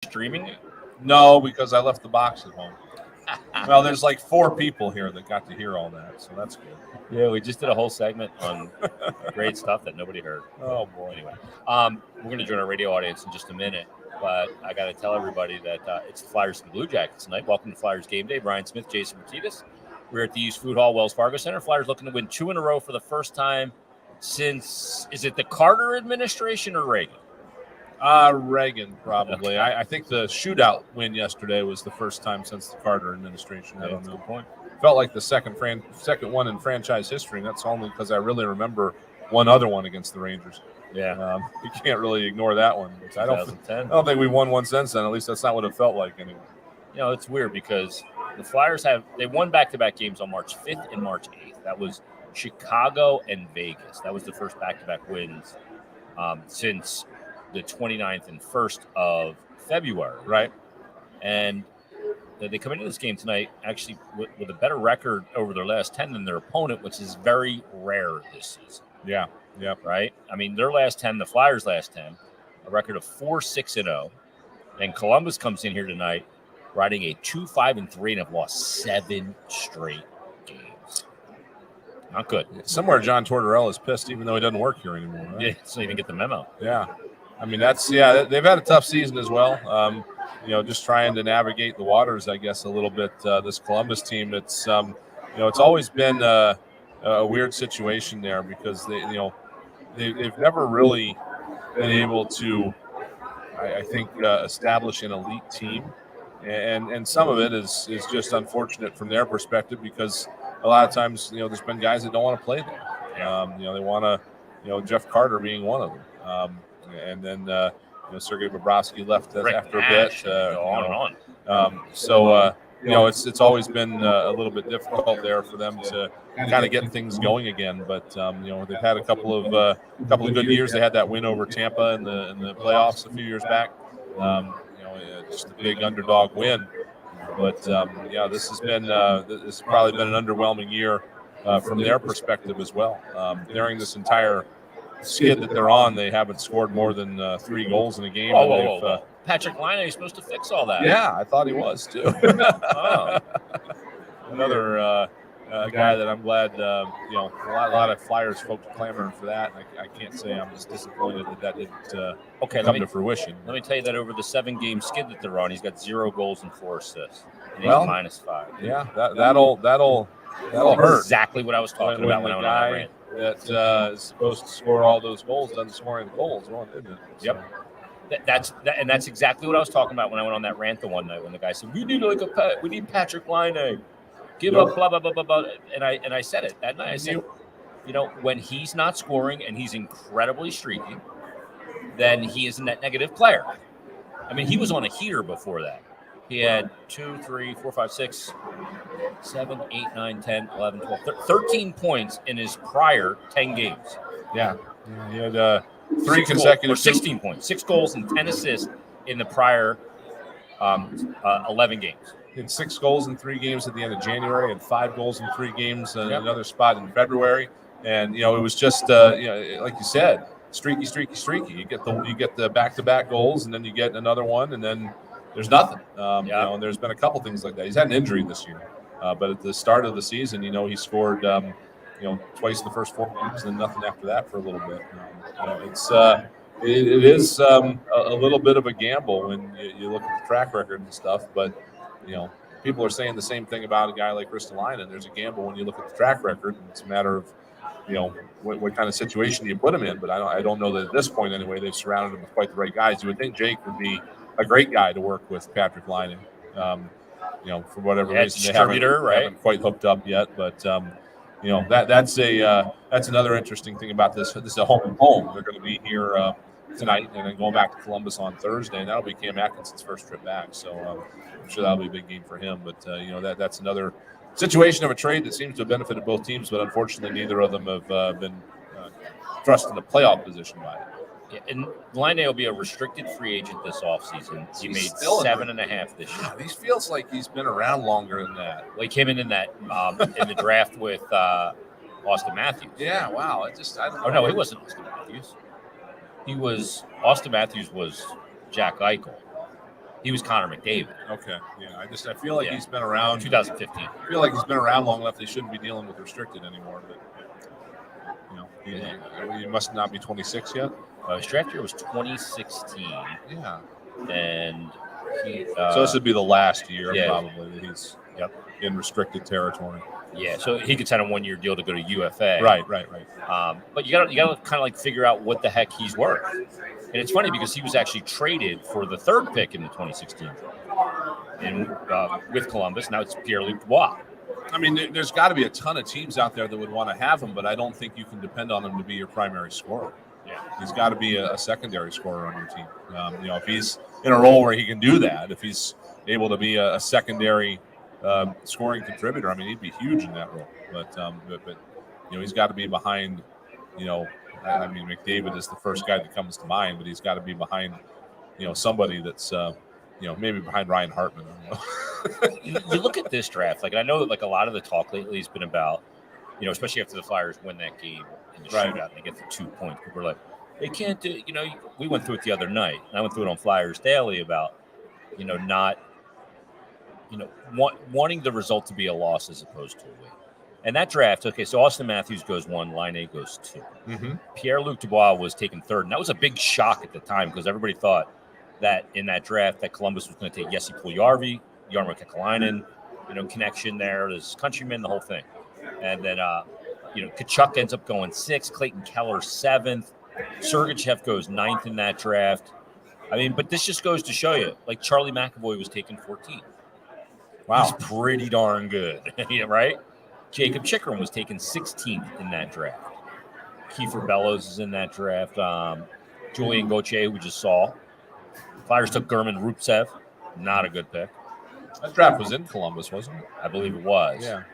streaming it? No, because I left the box at home. Well, there's like 4 people here that got to hear all that, so that's good. Yeah, we just did a whole segment on great stuff that nobody heard. Oh, boy. Anyway, we're going to join our radio audience in just a minute, but I got to tell everybody that it's the Flyers and the Blue Jackets tonight. Welcome to Flyers Game Day. Brian Smith, Jason Martinez. We're at the East Food Hall, Wells Fargo Center. Flyers looking to win 2 in a row for the first time since, is it the Carter administration or Reagan? Reagan, probably. Okay. I think the shootout win yesterday was the first time since the Carter administration. I don't know. Good point. Felt like the second one in franchise history, and that's only because I really remember one other one against the Rangers. Yeah. You can't really ignore that one. I don't think we won one since then. At least that's not what it felt like anyway. You know, it's weird because the Flyers they won back-to-back games on March 5th and March 8th. That was Chicago and Vegas. That was the first back-to-back wins since the 29th and 1st of February. Right. And they come into this game tonight actually with a better record over their last 10 than their opponent, which is very rare this season. Yeah. Yeah. Right? I mean, their last 10, the Flyers' last 10, a record of 4-6-0. And Columbus comes in here tonight riding a 2-5-3 and have lost 7 straight games. Not good. Somewhere John Tortorella is pissed even though he doesn't work here anymore. Right? Yeah, so even get the memo. Yeah. I mean, they've had a tough season as well. Just trying to navigate the waters, I guess, a little bit. This Columbus team, it's always been a weird situation there because they've never really been able to, I think, establish an elite team, and some of it is just unfortunate from their perspective because a lot of times, there's been guys that don't want to play there. They want to, Jeff Carter being one of them. And then Sergei Bobrovsky left after a bit. On and on. It's always been a little bit difficult there for them to kind of get things going again. But they've had a couple of good years. They had that win over Tampa in the playoffs a few years back. Just a big underdog win. But this has probably been an underwhelming year from their perspective as well. During this entire skid that they're on, they haven't scored more than 3 goals in a game. Patrick Laine is supposed to fix all that. Yeah, I thought he was too. Another guy that I'm glad, a lot of Flyers folks clamoring for that. I can't say I'm just disappointed that didn't come to fruition. Let me tell you that over the 7-game skid that they're on, he's got 0 goals and 4 assists. And he's -5. Yeah, that'll hurt. Exactly what I was talking about when I went on that rant. That is supposed to score all those goals doesn't score any goals. Yep. That's exactly what I was talking about when I went on that rant the one night when the guy said we need Patrick Laine, give up blah blah blah blah blah, and I said it that night. I said, when he's not scoring and he's incredibly streaky, then he is a net negative player. I mean, he was on a heater before that. He had 2, 3, 4, 5, 6, 7, 8, 9, 10, 11, 12, 13 points in his prior 10 games. Yeah. He had 3 consecutive. 16 points, 6 goals and 10 assists in the prior 11 games. He had 6 goals in 3 games at the end of January and 5 goals in 3 games in another spot in February. And, it was just, like you said, streaky. You get the back-to-back goals, and then you get another one, and then there's nothing. And there's been a couple things like that. He's had an injury this year, but at the start of the season, he scored, twice in the first 4 games, and nothing after that for a little bit. It is a little bit of a gamble when you look at the track record and stuff. But people are saying the same thing about a guy like Ristolainen. There's a gamble when you look at the track record. It's a matter of what kind of situation you put him in. But I don't know that at this point anyway they've surrounded him with quite the right guys. You would think Jake would be a great guy to work with Patrick Laine. For whatever reason they haven't quite hooked up yet. But that's another interesting thing about this. This is a home and home. They're going to be here tonight and then going back to Columbus on Thursday, and that'll be Cam Atkinson's first trip back. So I'm sure that'll be a big game for him. But that's another situation of a trade that seems to have benefited both teams, but unfortunately neither of them have been thrust into playoff position by it. Yeah, and Laine will be a restricted free agent this offseason. He made 7.5 this year. He feels like he's been around longer than that. Well, he came in that in the draft with Austin Matthews. Yeah, wow. I don't know. Oh no, he wasn't Austin Matthews. Austin Matthews was Jack Eichel. He was Connor McDavid. Okay, yeah. I feel like he's been around. 2015. I feel like he's been around long enough. They shouldn't be dealing with restricted anymore. But he must not be 26 yet. His draft year was 2016. Yeah. And he. So this would be the last year probably that he's in restricted territory. Yeah, so he could sign a 1-year deal to go to UFA. Right. But you got to kind of like figure out what the heck he's worth. And it's funny because he was actually traded for the 3rd pick in the 2016 draft, and with Columbus. Now it's Pierre-Luc Dubois. I mean, there's got to be a ton of teams out there that would want to have him, but I don't think you can depend on him to be your primary scorer. Yeah, he's got to be a secondary scorer on your team. If he's in a role where he can do that, if he's able to be a secondary scoring contributor, I mean, he'd be huge in that role. But he's got to be behind. I mean, McDavid is the first guy that comes to mind, but he's got to be behind, somebody that's, maybe behind Ryan Hartman. You look at this draft, like I know that like a lot of the talk lately has been about, especially after the Flyers win that game in the shootout and they get the 2 points. People are like, they can't do. We went through it the other night, and I went through it on Flyers Daily about, not, wanting the result to be a loss as opposed to a win. And that draft, okay, so Austin Matthews goes 1, Laine goes 2. Mm-hmm. Pierre-Luc Dubois was taken 3rd, and that was a big shock at the time because everybody thought that in that draft that Columbus was going to take Jesse Puljujarvi, Jarmo Kekalainen, connection there. There's countrymen, the whole thing. And then, Tkachuk ends up going 6th, Clayton Keller 7th, Sergachev goes 9th in that draft. I mean, but this just goes to show you, like Charlie McAvoy was taken 14th. Wow. He's pretty darn good, right? Jacob Chikrin was taken 16th in that draft. Kiefer Bellows is in that draft. Julian Gauthier, we just saw. Flyers took German Rupsev. Not a good pick. That draft was in Columbus, wasn't it? I believe it was. Yeah.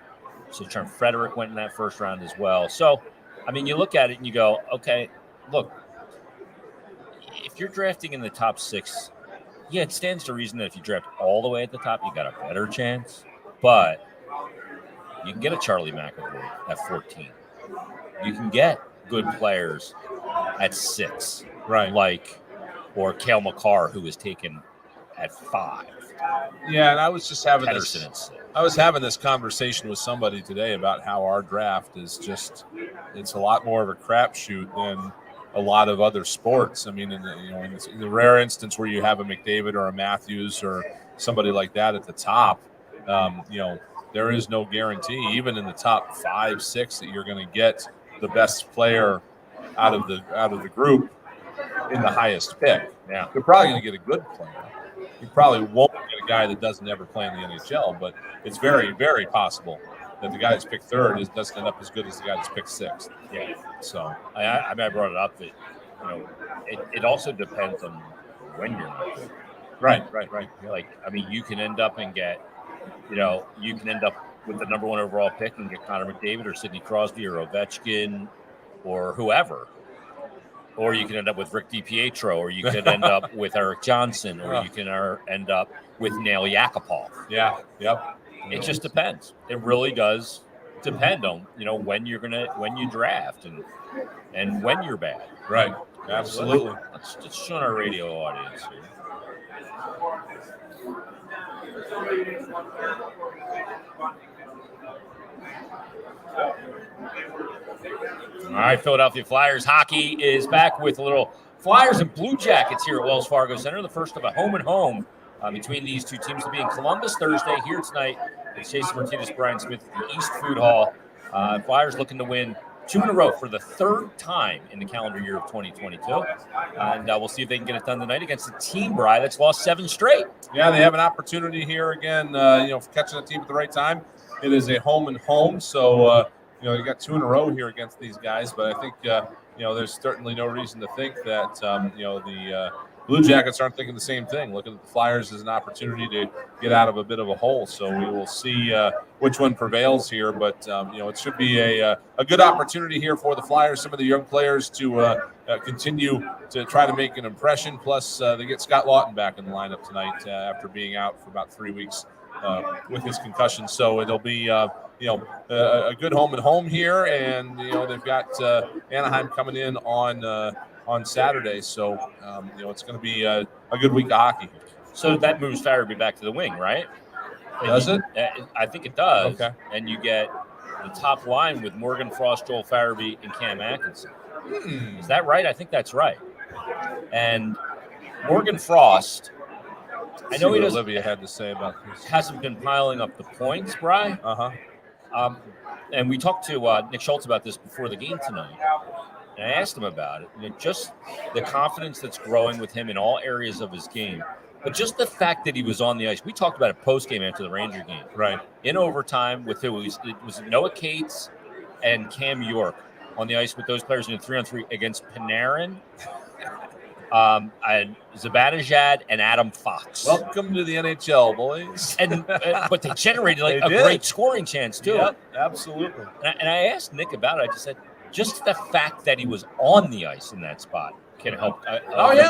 So Trent Frederick went in that first round as well. So, I mean, you look at it and you go, okay, look, if you're drafting in the top 6, yeah, it stands to reason that if you draft all the way at the top, you got a better chance. But you can get a Charlie McAvoy at 14. You can get good players at 6. Right. Or Cale Makar, who was taken at 5. Yeah, and I was just having Pedersen at 6. I was having this conversation with somebody today about how our draft is it's a lot more of a crapshoot than a lot of other sports. I mean, in the rare instance where you have a McDavid or a Matthews or somebody like that at the top, there is no guarantee, even in the top 5, 6, that you're going to get the best player out of the group in the highest pick. Yeah, you're probably going to get a good player. You probably won't get a guy that doesn't ever play in the NHL, but it's very, very possible that the guy that's picked 3rd doesn't end up as good as the guy that's picked 6th. Yeah. So I brought it up that it also depends on when you're not good. Right. Yeah. Like, I mean, you can end up and get, you can end up with the number 1 overall pick and get Connor McDavid or Sidney Crosby or Ovechkin or whoever. Or you can end up with Rick DiPietro, or you could end up with Eric Johnson, or you can end up with Nail Yakupov. Yeah. Yep. It just depends. It really does depend on when you draft and when you're bad. Right. Absolutely. Let's just show our radio audience here. All right, Philadelphia Flyers hockey is back with a little Flyers and Blue Jackets here at Wells Fargo Center. The first of a home and home between these two teams to be in Columbus Thursday. Here tonight, it's Jason Martinez, Brian Smith at the East Food Hall. Flyers looking to win 2 in a row for the 3rd time in the calendar year of 2022. And we'll see if they can get it done tonight against a team, Bri, that's lost 7 straight. Yeah, they have an opportunity here again, for catching a team at the right time. It is a home and home, so you got 2 in a row here against these guys. But I think there's certainly no reason to think that the Blue Jackets aren't thinking the same thing, looking at the Flyers as an opportunity to get out of a bit of a hole. So we will see which one prevails here. But it should be a good opportunity here for the Flyers. Some of the young players to continue to try to make an impression. Plus, they get Scott Lawton back in the lineup tonight after being out for about 3 weeks with his concussion. So it'll be a good home and home here, and they've got Anaheim coming in on Saturday. So it's going to be a good week of hockey. So that moves Farabee back to the wing, right? Does it? I think it does. Okay. And you get the top line with Morgan Frost, Joel Farabee, and Cam Atkinson. Is that right? I think that's right. And Morgan Frost, I know he doesn't. Olivia had to say about this. Hasn't been piling up the points, Bri. And we talked to Nick Schultz about this before the game tonight. And I asked him about it. And just the confidence that's growing with him in all areas of his game. But just the fact that he was on the ice. We talked about it post-game after the Ranger game. Right. In overtime with who? It was Noah Cates and Cam York on the ice with those players in a 3-on-3 against Panarin, and Zibanejad, and Adam Fox. Welcome to the NHL, boys. And but they generated a great scoring chance, too. Yep, absolutely. And I asked Nick about it. I just said, just the fact that he was on the ice in that spot can help a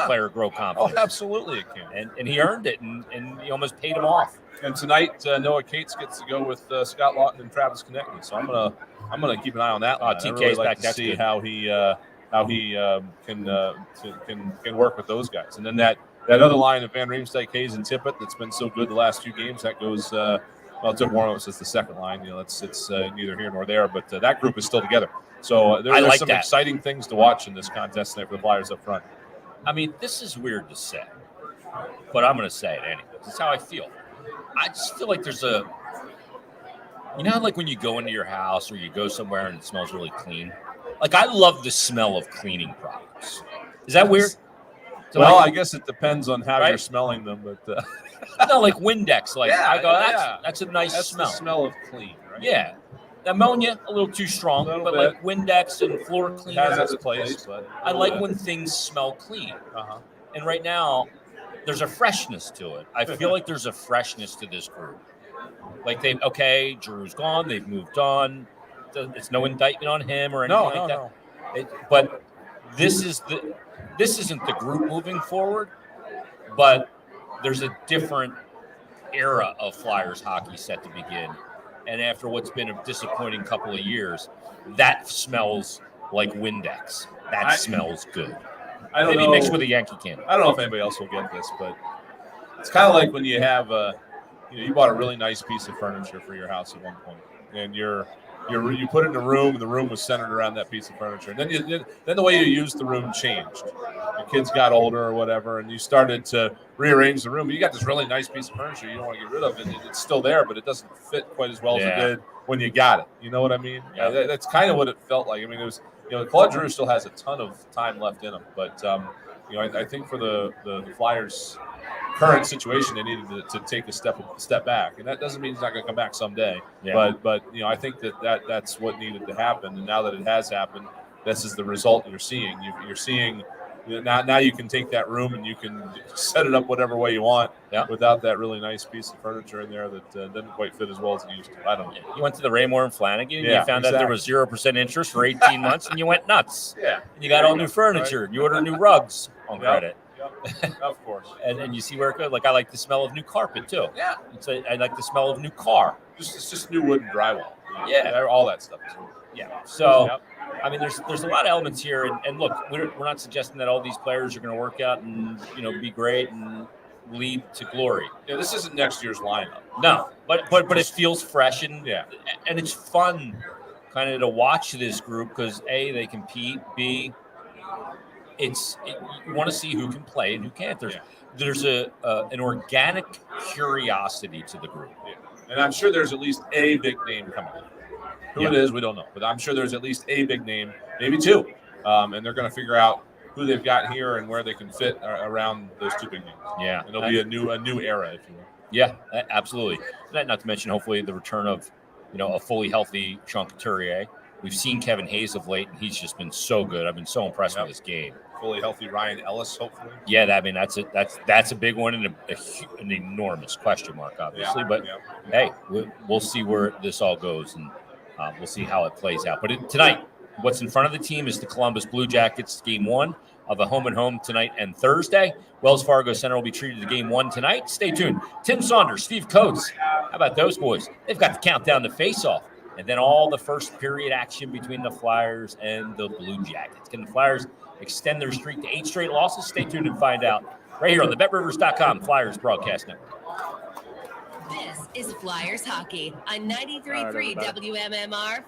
player grow confidence. Oh, absolutely it can. And he earned it, and he almost paid him off. And tonight, Noah Cates gets to go with Scott Lawton and Travis Konecny. So I'm gonna keep an eye on that. TK's I really like back. to That's see good. how he can work with those guys. And then that other line of Van Riemsdyk, Hayes, and Tippett that's been so good the last few games, that goes it took more of us as the second line. It's neither here nor there, but that group is still together. So there's some exciting things to watch in this contest tonight for the Flyers up front. I mean, this is weird to say, but I'm going to say it anyway. It's how I feel. I just feel like there's how like when you go into your house or you go somewhere and it smells really clean? Like, I love the smell of cleaning products. Is that weird? So well, I guess it depends on how you're smelling them, but no, like Windex. Like I go, that's a nice smell. The smell of clean, right? Yeah. Ammonia, a little too strong, but like Windex and floor cleaner. It has its place, but I like when things smell clean. And right now, there's a freshness to it. I feel like there's a freshness to this group. Like Drew's gone, they've moved on. It's no indictment on him or anything like that. But this isn't the group moving forward, but there's a different era of Flyers hockey set to begin. And after what's been a disappointing couple of years, that smells like Windex. That smells good. I don't Maybe know. mixed with a Yankee can. I don't know if anybody else will get this, but it's kind of like when you have you bought a really nice piece of furniture for your house at one point, and you put it in a room, and the room was centered around that piece of furniture. And then the way you used the room changed. The kids got older or whatever, and you started to rearrange the room. You got this really nice piece of furniture you don't want to get rid of, and it's still there, but it doesn't fit quite as well as it did when you got it. You know what I mean? Yeah. That's kind of what it felt like. I mean, it was Claude Giroux still has a ton of time left in him, but I think for the Flyers' current situation, they needed to take a step back, and that doesn't mean he's not going to come back someday. Yeah. But I think that's what needed to happen, and now that it has happened, this is the result you're seeing. You're seeing now you can take that room and you can set it up whatever way you want without that really nice piece of furniture in there that doesn't quite fit as well as it used to. I don't know. You went to the Raymore and Flanagan, and you found out there was 0% interest for 18 months, and you went nuts. Yeah. And you got all new furniture. Right. You ordered new rugs on credit. Of course. and you see where it goes. Like, I like the smell of new carpet, too. Yeah. I like the smell of new car. It's just new wood and drywall. Yeah. All that stuff. Yeah. So, I mean, there's a lot of elements here. And look, we're not suggesting that all these players are going to work out and, be great and lead to glory. Yeah, this isn't next year's lineup. No. But it feels fresh and it's fun kind of to watch this group because, A, they compete, B, you want to see who can play and who can't. There's an organic curiosity to the group. Yeah. And I'm sure there's at least a big name coming in. Who it is, we don't know. But I'm sure there's at least a big name, maybe two. And they're going to figure out who they've got here and where they can fit around those two big names. Yeah. And it'll be a new era, if you will. Yeah, absolutely. Not to mention, hopefully, the return of, a fully healthy Sean Couturier. We've seen Kevin Hayes of late, and he's just been so good. I've been so impressed with his game. Fully healthy Ryan Ellis, hopefully. Yeah, that's a big one and an enormous question mark, obviously. Hey, we'll see where this all goes, and we'll see how it plays out. But tonight, what's in front of the team is the Columbus Blue Jackets, Game 1 of a home tonight and Thursday. Wells Fargo Center will be treated to Game 1 tonight. Stay tuned. Tim Saunders, Steve Coates. How about those boys? They've got the countdown to face-off. And then all the first period action between the Flyers and the Blue Jackets. Can the Flyers extend their streak to 8 straight losses? Stay tuned and find out right here on the BetRivers.com Flyers broadcast network. This is Flyers Hockey on 93.3 All right, everybody. WMMR.